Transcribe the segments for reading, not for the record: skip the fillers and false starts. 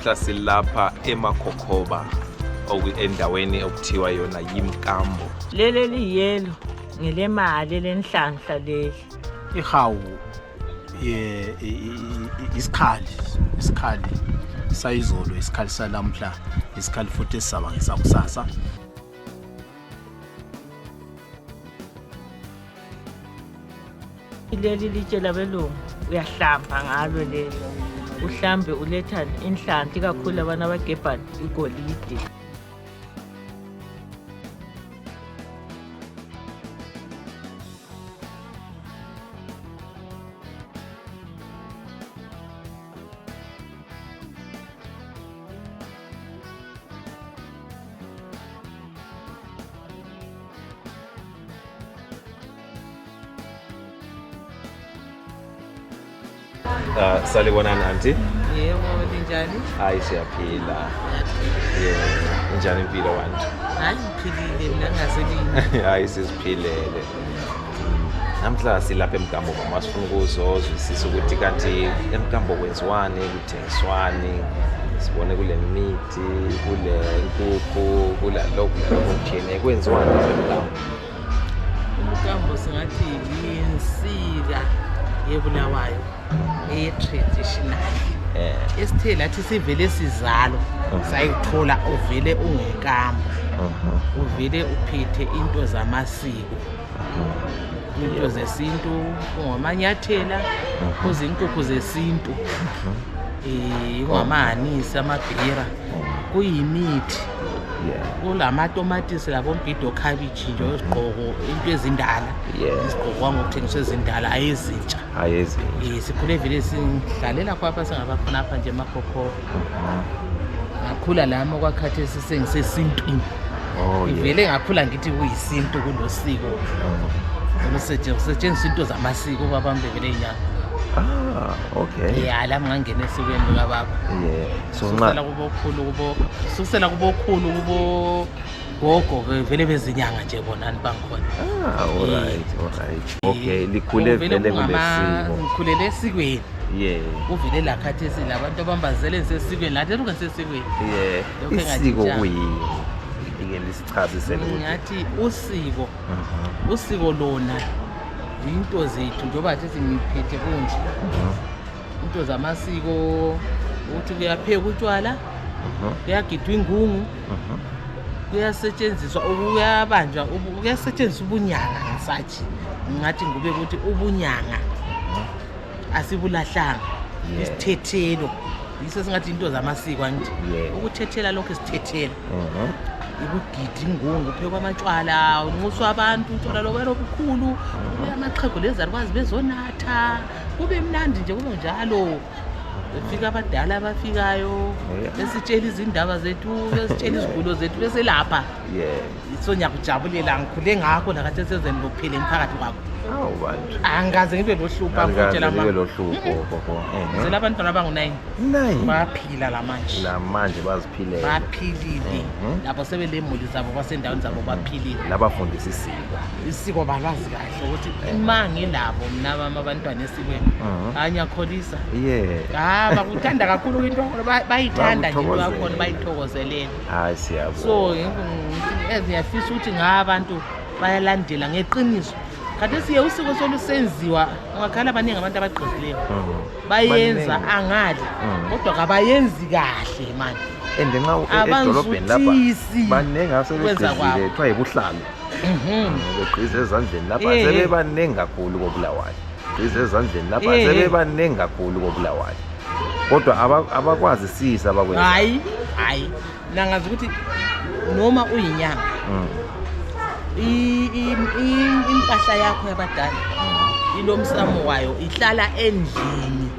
Namhla silapha eMakhokhoba endaweni okuthiwa yona yiMkambo. Leli liyelo ngelemali lenhlanhla leli. Ihawu isikhali sayizolo, isikhali salamhla, isikhali futhi esizaba ngesakusasa. Leli litshe labelungu uyahlamba ngalo leli. Uhlambe uletha inhlanhla kakhulu abantu abagebha igolide. Salibonani auntie. Yebo, linjani? Hayi siyaphila. Yebo, njani impilo bantu? Hayi ngiphilile mina ngaselini. Hayi sisiphilele. Namhla silapha eMkambo mama sifuna ukuzozwisisa ukuthi kanti eMkambo kwenziwani, kuthengiswani. Sibone kule mithi, kule nkukhu, kula lokho okuthini kwenziwani eMkambo. Umkambo singathi yinsika yebulawayo e-traditional. Isithe lathi sivele sizalo sayithola uvele ungekambo. Uvele uphethe into zamasiko. Into zesintu, ungamanyathela, kuzinkukhu zesintu. Ungamahanisi, amabhera, kuyimithi. Kulamatomatisi labombido cabbage nje isigqoko into ezindala. Isigqoko ngokuthengiswa ezindala ayezintsha. Sikhule vele sidlalela kwapha singabakhona apha nje eMakhokhoba. Ngakhula lami okwakhathesi sengisesintwini. Ivele ngakhula ngithi kuyisintu kulosiko. Kusetshenziswa into zamasiko babambe vele inyanga. Okay. Lami ngangena esikweni likababa. So nxa susela kubokhulu kubo gogo vele bezinyanga nje bona nibangikhona. Alright. Okay, likhule vele kulesiko. Ngikhulele esikweni. Uvele lakhathesi labantu abambazele sesikweni lathi ungasesikweni. Isiko kuyini? Ike lisichazisele ukuthi ngathi usiko lona into zethu njengoba sithi ngiphethe kunje. Into zamasiko ukuthi kuyaphekwa utshwala, kuyagidwa ingungu, kuyasetshenziswa ukuyabanjwa, kuyasetshenziswa ubunyanga ngisathi. Ngathi ngube ukuthi ubunyanga asibulahlanga. Isithethelo yiso singathi into zamasiko angithi. Ukuthethela lokho isithethelo. Ukugida ingungu, phekwa amatshwala, unxuswa abantu utshwala lobo lobukhulu, amaxhego lezi akwazi bezonatha, kube mnandi nje kube njalo. Befika abadala abafikayo, besitshela izindaba zethu, besitshela izigulo zethu bese lapha. Isonya kujabulela ngikhule ngakho nakathi sezeni lokuphila emphakathi kwakho. Bantu. Angaze ngibe lohlupha futhi lama. Ngibe lohlupho. Zela abantwana abangu9. Baphila lamanje. Lamanje baziphilela. Baphilile. Lapho sebelemuli zabo basendaweni zabo baphilile. Labafundisa isiko. Isiko balazi kahle ukuthi mangilabo mina abantwana esikweni. Anyakholisa. Bakuthanda kakhulu into bayithanda nje into yakhona bayithokozelele. Hayi siyabona. So ngiyafisa ukuthi ngabantu bayalandela ngeqiniso. Kade siye usiko solusenziwa ngakhala abaningi abantu abagqizileyo. Bayenza angali kodwa kabayenzi kahle manje. Nxa edolobheni lapha banengi asebegqizile ethiwa yibuhlalo. Begqize ezandleni lapha sebebanengi kakhulu koBulawayo. Begqize ezandleni lapha sebebanengi kakhulu koBulawayo. Kodwa abakwazi sisa abakwenza. Hayi nangazi ukuthi noma uyinyanga impahla yakho yabadala ilomsamo wayo ihlala endlini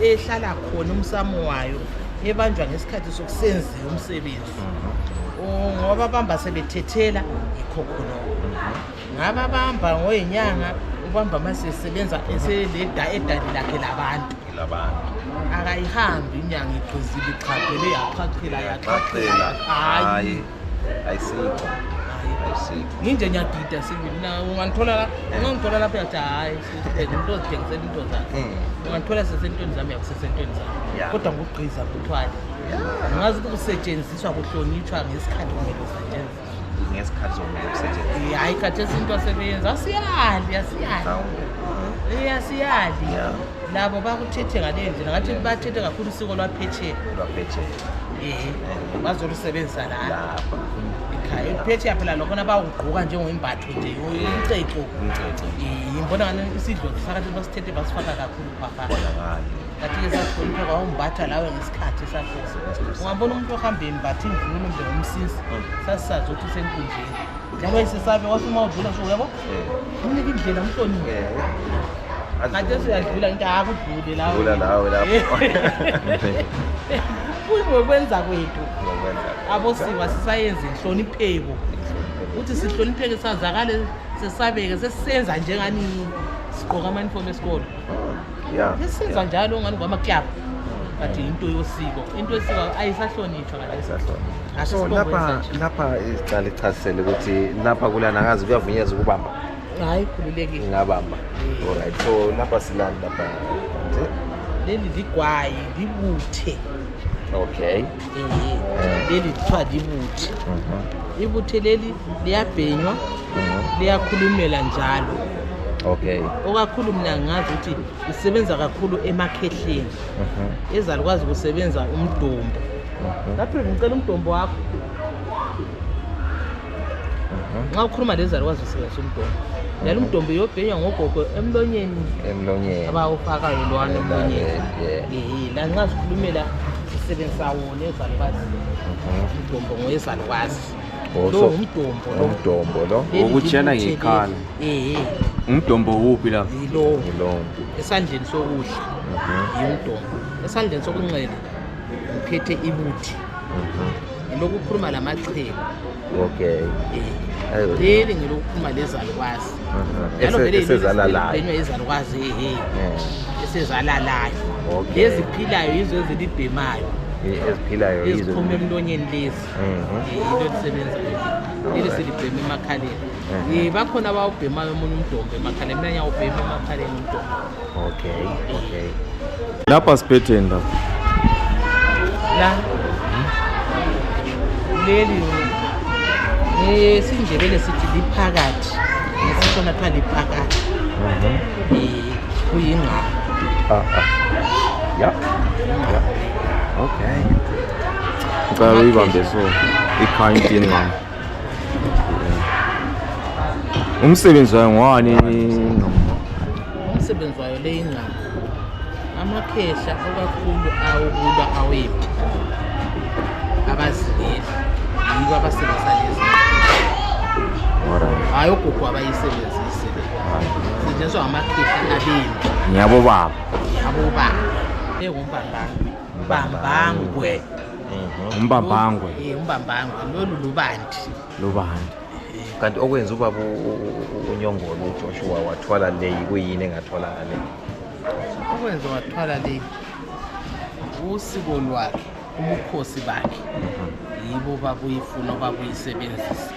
ehlala khona umsamo wayo ebanjwa ngesikhathi sokusenza umsebenzi. Ngoba bamba sebethethela ikhokhona. Ngaba bamba ngoyinyanga ubamba masesebenza eseleda edali lakhe labantu. Akayihambi inyanga igqizile ichaqele yaxaqela. Hayi ayisikho. nginje ngiyagida sibili na ungangithola lapha yathi hayi into zithengisela into zakhe ungangithola sesentweni zami yakusesentweni zami kodwa ngokugqiza kuthwala ngazi ukuthi kusetshenziswa kuhlonitshwa ngesikhathi kumele usetshenziswe ngesikhathi sokumele kusetshenziswe hayi khathesi into asebenza asiyali labo bakuthethe ngale ndlela ngathi bathethe kakhulu isiko lwaphetsheya bazolusebenzisa lapha ekhaya iphetsheya phela lokhona bawugqoka njengombatho nje umceco ngibona ngani isidlo phakathi basithethe basifaka kakhulu phapha kathi-ke sahlonipha kwawumbatha lawe ngesikhathi sakhosa ungabona umuntu ohamba embatha imvunulo njengomsisi sasisazi ukuthi usenkundleni njalo ayisesabe wathi uma udlula so yabo unika indlela umhloniphe kade siyadlula into akudlule lawe lapho kuyokwenza kwethu abosiko sisayenza inhlonipheko uthi sihlonipheke sazakale sesabeke sesisenza njengani sigqoka ama-uniform esikolo sisenza njalo ngani kwamaklab kathi into yosiko ayisahlonitshwa so lapha iqala ichazisele ukuthi lapha kulana ngazi kuyavunyezwa ukubamba hayi khululekile ngabamba alright so lapha silani lapha leli ligwayi libuthe okay leli kuthiwa libuthe ibuthe leli liyabhenywa liyakhulumela njalo okay okakhulu mina ngazi ukuthi usebenza kakhulu emakhehleni ezalukwazi kusebenza umdombo lapho ngicela umdombo wakho nxa ukhuluma lezalukwazi usebenzisa umdombo njalo umdombo uyobhenywa ngogogo emlonyeni abawufakayo lwana emlonyeni la nxa sikhulumela sisebenzisa wona ezalukwazi umdombo ngoyezalukwazi lo umdombo lo ukutshena ngekhana umdombo wuphi la lo esandleni sokudla umdombo esandleni sokunxele uphethe ibuthi lokukhuluma lamacheko okay leli ngelokukhuluma lezalukwazi esezalalayo ezalukwazi esezalalayo leziphilayo yizo ezilibhemayo eziphilayo eziphuma emlonyeni lezi yilo lisebenzayo leli silibhema emakhaleni bakhona abawubhemayo omunye umdombo emakhaleni mina ngiyawubhema emakhaleni umdombo okay lapha siphetheni lapha la leli sindebele sithi liphakathi ngesishona kuthiwa liphakathi kuyingqa okay ngicela uyibambe so ikhayintini ngami umsebenzi wayo ngwani umsebenzi wayo le ingqa amakhehla okakhulu awubulwa awephi abazingeli yibo abasebenzisa lezi hayi ugogo abayisebenzise setshenziswa ngamakhehla abembi ngiyabo baba umbambangwe umbambangwe lolu lubandi kanti okwenza ubaba unyongolo uJoshua wathwala le kuyini engathwala ngale okwenza wathwala le usiko lwakhe ubukhosi bakhe yibo babuyifuna babuyisebenzisa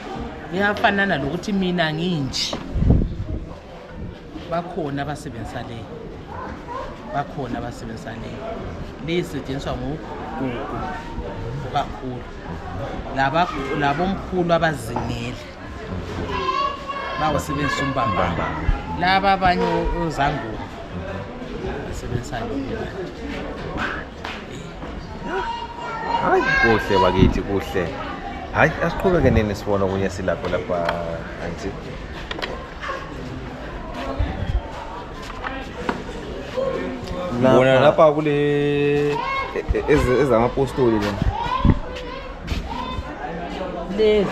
iyafanana lokuthi mina nginje bakhona abasebenzisa le lisetshenziswa ngogugu kakhulu labomkhulu abazingeli bawusebenzisa umbambanga laba abanye ozangoma basebenzisa lo hayi kuhle bakithi kuhle hayi asiqhubeke nini sibona kunye silapho lapha anti Bona lapha kule ezamapostoli lezi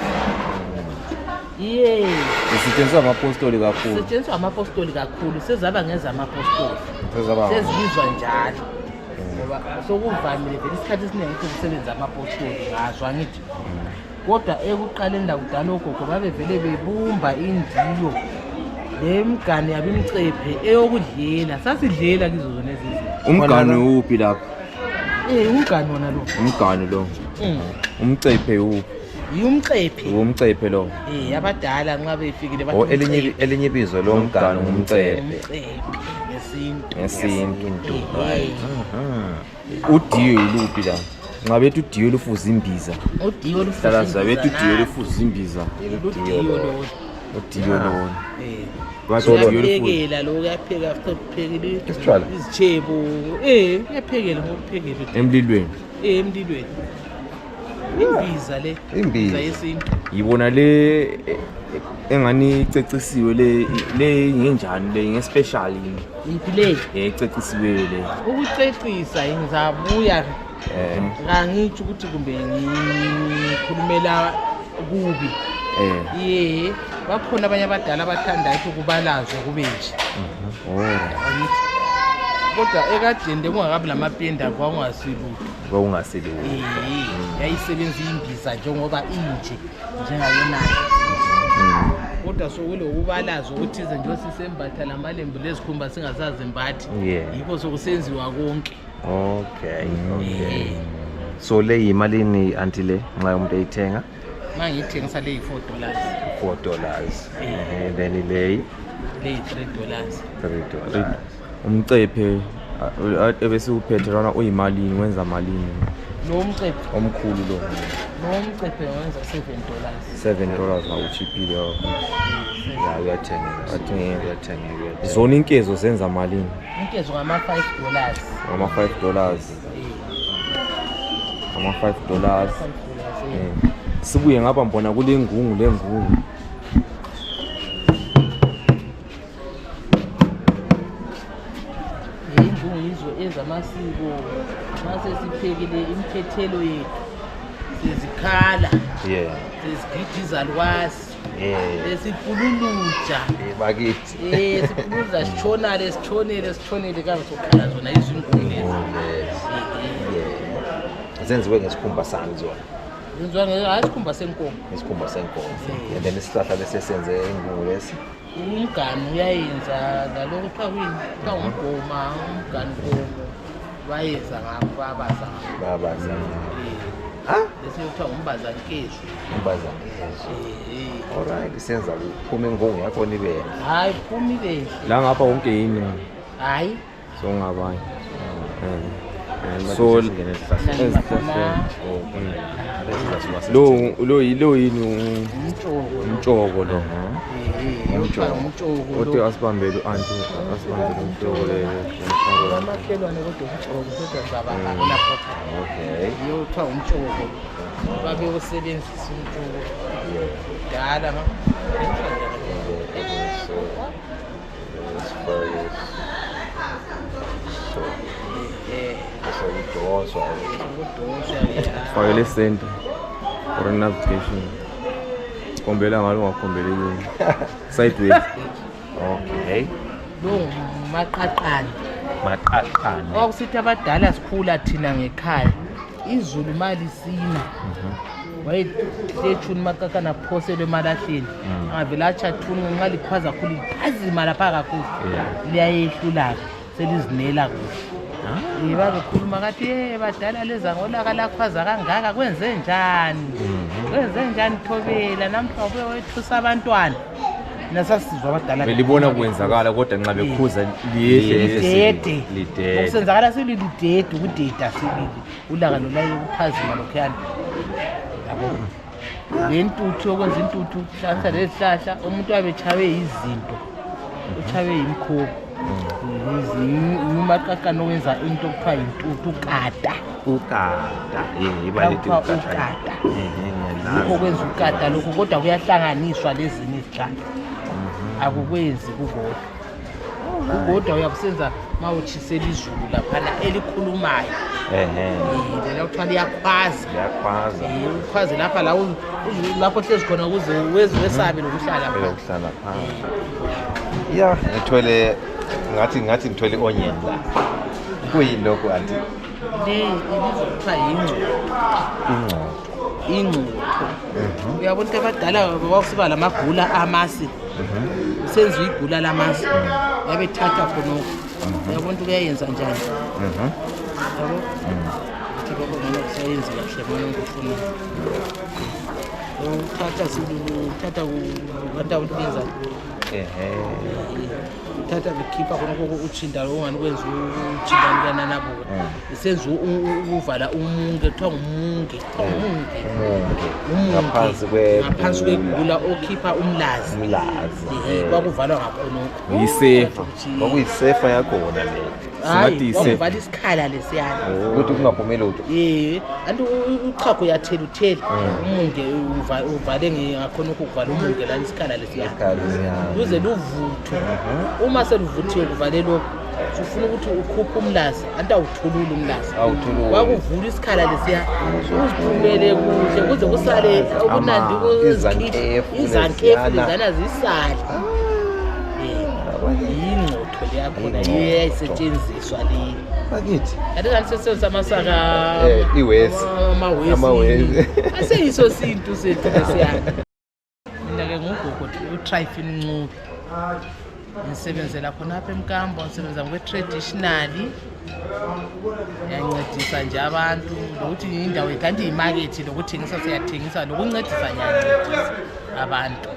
isetshenziswa amapostoli kakhulu setshenziswa amapostoli kakhulu sezaba ngezamapostoli sezibizwa njalo ngoba sokuvamile vele isikhathi esiningi ukusebenza amapostoli ngazwa ngithi kodwa ekuqaleni la kudala ogogo babevele bebumba indiyo lemgane yabimcephe eyokudlela sasidlela kizo zona ezizinto umgane uphi lapha umgane wona lo umgane lo umcephe uphi Umcephe. Umcephe lo. Abadala nxa befikile bathi Oh, elinye ibizo lomganu ngumcephe. Ngesintu. Right. Udiyo yiluphi la? Nxa bethi udiyo lufuza imbiza. Udiyo lufuza. Hlala zabethu udiyo lufuza imbiza. Udiyo lo. Udiyo lo. Uyaphekela lo uyapheka after uphekile izitshebo uyaphekela ngokuphekela emlilweni emlilweni imbiza le imbiza yesintu yibona le engani icecisiwe le ngenjani le ngespecial impile ececisiwe le ukucecisa ngizabuya ngangitsho ukuthi kumbe ngikhulumela kubi bakhona abanye abadala abathandayo ukubalazwa kube nje. Kodwa ekadeni kungakabi lamapenda kwakungasilutho. Yayisebenza imbiza njengoba inje njengayonayo. Kodwa sokulokubalazwa ukuthi ize nje sisembatha lamalembu lezikhumba singasazimbathi. Yikho sokusenziwa konke. Okay. So le yimalini anti le nxa umuntu eyithenga? Mangithengisa le $4. And then le $3. Umcephe ebese uphethe lona uyimalini wenza malini? Lo umcephe omkhulu lo. Lo umcephe wenza $7. Na uchiphile yo. Ya uyathengeka. Zona inkezo zenza malini? Inkezo ngama $5. Ama $5. Sibuye ngapha mbona kule ngungu ingungu yizo ezamasiko mase siphekile imkhethelo yethu sizikhala sizigidiza lwasi lesipululuja bakithi sipululuja sitshonele kabe sokhala zona izingungu lezi zenziwe ngesikhumba sani zona isikhumba senkomo. And then isihlahla bese senze ingungu lesi. Umganu uyayenza ngalokho kuthiwa umgoma, umganu komo. Bayenza ngapho abaza. Bese kuthiwa umbazankezo. Alright, senza kuphuma ingungu yakho nibe. Hayi, phuma ibe. La ngapha wonke yini? Hayi. So ngabanye. So lo yini umtshoko lo. Umtshoko. Othi asibambele anti asibambele umtshoko le. Amakhelwane kodwa umtshoko kodwa zabanga lapho. Okay. Yothiwa umtshoko. Babe usebenzisa umtshoko. Dala ma. File center for navigation. Kombela ngalo ngakhombele yini. Sideways. Okay. Lo maqaqani. Okusithi abadala sikhula thina ngekhaya. Izulu mali sina. Wayethuni makakana phosele emalahleni. Angavela achathuni nxa likhwaza khulu liphazima lapha kakhulu. Liyayehlula selizinela kuhle. Babekhuluma kathi badala leza ngolaka lakhwaza kangaka kwenze njani Thobela namhla ube wethusa abantwana nasasizwa abadala belibona kwenzakala kodwa nxa bekhuza liyehle okusenzakala sililidede ukudeda silili ulaka lolayo ukuphazima lokhuyana yabo lentuthu yokwenza intuthu hlanza lezihlahla umuntu abechawe izinto uchawe imkhobo umaqaqana owenza into okuthiwa yintuthu ukata ibalethi ukata yikho kwenza ukata lokhu kodwa kuyahlanganiswa lezinye izihlahla akukwenzi kukodwa uyakusenza ma utshisela izulu laphana elikhulumayo lela kuthiwa liyakhwaza ukhwaze lapha lapho hlezi khona ukuze wesabe lokuhlala phansi ya ngithwele ngathi ngithwele onion la kuyini lokho anti le ibizwa ingqoqo uyabona ukuthi abadala bakusiba lamagula amasi senziwa igula lamasi yabethatha khonoko uyabona ukuthi kuyayenza njani yabo ukuthi babona kusayenza kahle bona ngifuna uthatha uthatha kanti awulibiza uthatha bekhipha khonokho utshinda lo ungani kwenza utshindana nabo isenza ukuvala umunge kuthiwa ngumunge ngaphansi kwegula okhipha umlazi kwakuvalwa ngakhonokho Yisefa. kwakuyisefa yakhona le hayi kwakuvala isikhala lesiyana ukuthi kungaphumi lutho anti uchago uyathela uthela umunge uvale ngakhonokho kuvala umunge lana isikhala lesiyana luze luvuthwe uma seluvuthiwe kuvale lokho ufuna ukuthi ukhuphe umlazi anti awuthulula umlazi wakuvula isikhala lesiya uziphumele kuhle kuze kusale okunandi izankefu lezana zisale yingcotho leyakhona yayisetshenziswa le bakithi kanti sisebenza amasaka iwesi amawesi aseyiso sintu sethu lesiyana mina-ke ngugogo uTryphon Ncube ngisebenzela khonapha eMkambo ngisebenza ngokwe-traditionally yancedisa nje abantu nokuthi indawo kanti imakethi lokuthengisa siyathengisa nokuncedisa nyancedisa abantu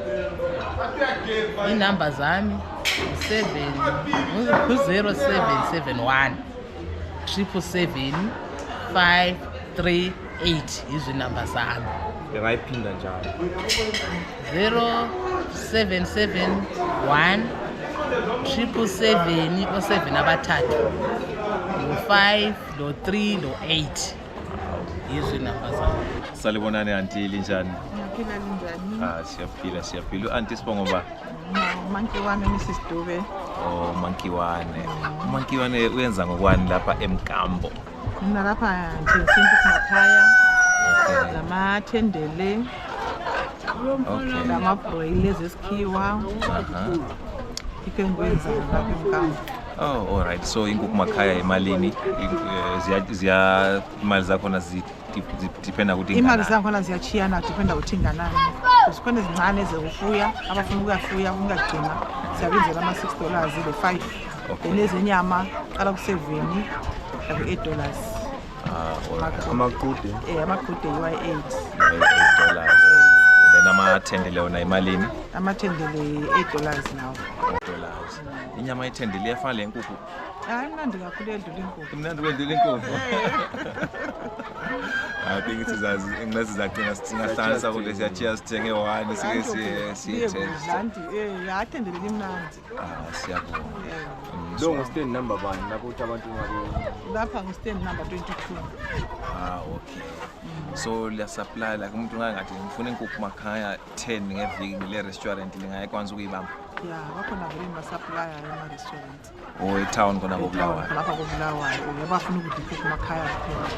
inamba zami 0771 777 538 yizo inamba zami ngayiphinda njalo 0771 777 o7 abathathu no5 no3 no8 yizo inamba zami. Salibonani auntie linjani? Ngiyaphila linjani? Siyaphila auntie Sibongoba. Mankiwane Mrs Dube. Mankiwane uyenza ngokwani lapha eMkambo? Mina lapha nje isinto kumakhaya. Lamathendele. Lamabroil esikhiwa. Ikengwenza lapha eMkambo. Oh, all right. So inkukhu makhaya emalini ziya imali zakhona dependa ukuthi imali zakhona ziyachiyana dependa ukuthi inganani. Kusikhona ezincane ezokufuya abafuna ukuyafuya ungagcina siyabenzela ama$6 le5. Nezenyama qala ku7 la ku$8. Amaqude amaqude yi8. $8. Then amathendele wona imalini? Amathendele $8 nawo. Inyama ethendele iyafana le nkukhu. Hayi mnandi kakhulu edlula inkukhu. Mnandi kwendlula inkukhu. I think it is as ngizagcina singahlanisa ukuthi siyachiya sithenge one sike siyethe. Athendele limnandi. Siyabonga. Lo ngu-stand number bani lapho ukuthi abantu lapha ngu-stand number 22. Okay. So la supply like umuntu ngathi ngifuna inkukhu makhaya 10 ngeviki ngile restaurant lingayekwanza ukuyibamba. Yeah, bakhona vele ama-supplier ema-restaurant. Town khona koBulawayo. Lapha koBulawayo yabafuna ukuthi inkukhu makhaya kuphela.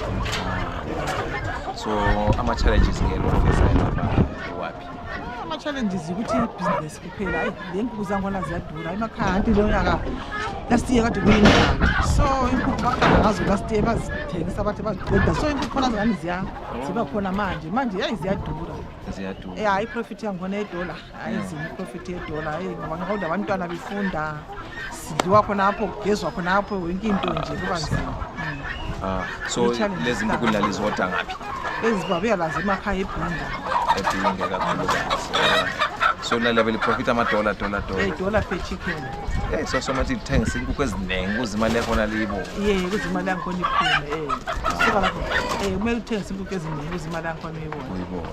So ama-challenges ngelo office lapha wapi? Ama-challenges ukuthi i-business kuphela hayi le nkukhu zangona ziyadura emakhaya anti lo nyaka last year kade kuyindaba so inkukhu baqala ngazo last year bazithengisa abantu baziqeda so inkukhu khona zingani ziba khona manje yayi ziyadura i-profit yangona $1 hayi i-profit $1 ngoba ngoba abantwana befunda sidliwa khonapho kugezwa khonapho yonke into nje kuba nzima. So lezi nkukhu lalizodwa ngaphi? Ezibabuya lazo emakhaya eBhinga kakhulukazi. So nalabo liprofit $1 $1 per chicken. So somathi lithengisa inkukhu eziningi kuzimali yakhona libo. Kuzimali yakhona iphume suka lapho kumele uthengise inkukhu eziningi kuzimali yakhona uyibona.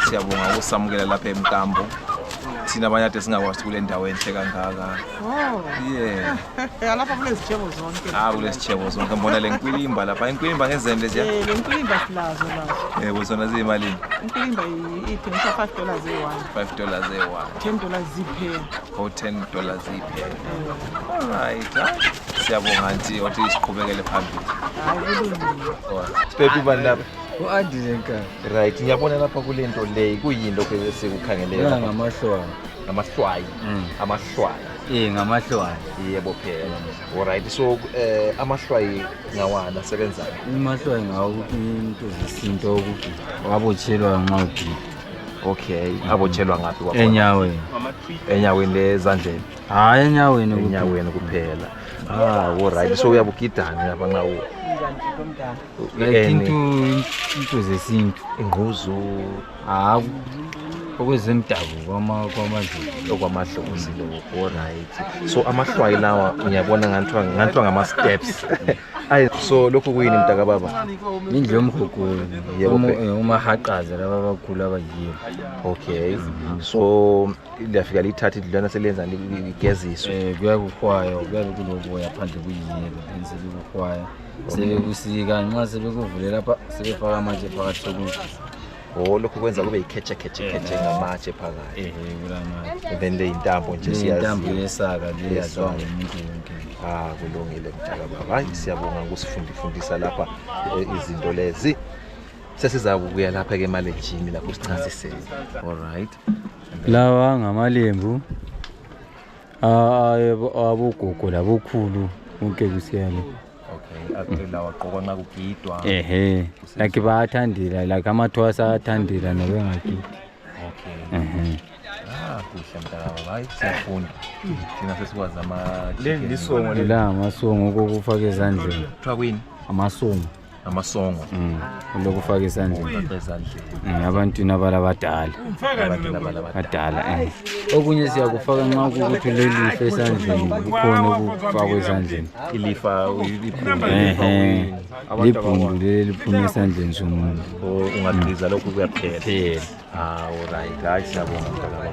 Siyabonga ukusamukela lapha eMkambo. Thina abanyade singakwazi kule ndawo enhle kangaka. Lapha kulezitshebo zonke. Kulezitshebo zonke mbona le nkwilimba lapha inkwilimba ngezembe ziya. Le nkwilimba silazo lazo. Zona ziyimalini? Inkwilimba ithengisa $5 $5 $10 ziphela. $10 ziphela. Alright. Siyabonga auntie wathi isiqhubekele phambili. Hayi kulungile. Baby bandaba. u-Adilenka. Right, ngiyabona lapha kule nto le kuyinto phela sekukhangeleka. Ngamahlwayi. Ngamahlwayi. Amahlwayi. Ngamahlwayi. Yebo phela. Alright, so amahlwayi ngawana sebenzayo. Amahlwayi ngawo into zesinto ukuthi wabotshelwa nxa ugida. Okay, abotshelwa ngaphi kwakhona? enyaweni Enyaweni lezandleni. hayi enyaweni Enyaweni kuphela. Alright. So uyabugidana lapha nawo. like into zesintu Ingquzu hayi okwezemdabuko kwamadlozi okwamadlozi lokho. Alright. So amahlwayi lawa ngiyabona nganthiwa ngama-steps. So lokhu kuyini mntaka baba? indlu yomgogolo Yebo, umahaqaza laba abakhulu abayiyo Okay. So liyafika lithatha idlwana selenza ligeziswe. kuyakuhwaya kuyabe kuloboya phandle kuyiyelo then sebekuhwaya sebekusika nxa sebekuvulela lapha sebefaka amatshe phakathi sokudla Lokhu kwenza kube yikhetshe ngamatshe phakathi. kulamatshe Then le intambo nje intambo siyazi. yesaka leyaziwa ngumuntu wonke Kulungile mntaka baba. Hayi siyabonga ukusifundisa lapha izinto lezi. Sesizakubuya lapha ke emalejini lapho sichasisele. Alright. lawa ngamalembu abogogo labokhulu konke kusiyalo Okay, lawa qoka nxa kugidwa. like bayathandela like amathwasa ayathandela nobengagidi Okay. Kuhle mntaka baba. Hayi siyafunda. Thina sesikwazi ama la amasongo okokufaka ezandleni kuthiwa kuyini? amasongo Amasongo lokufaka ezandleni ezandleni. abantwini abalabadala badala okunye siyakufaka nxa kukuthi lelifa esandleni kukhona okufakwa ezandleni Ilifa libhundu leli liphuma esandleni somuntu ungadiza lokhu kuyaphela. Alright. Hayi siyabonga mntaka baba.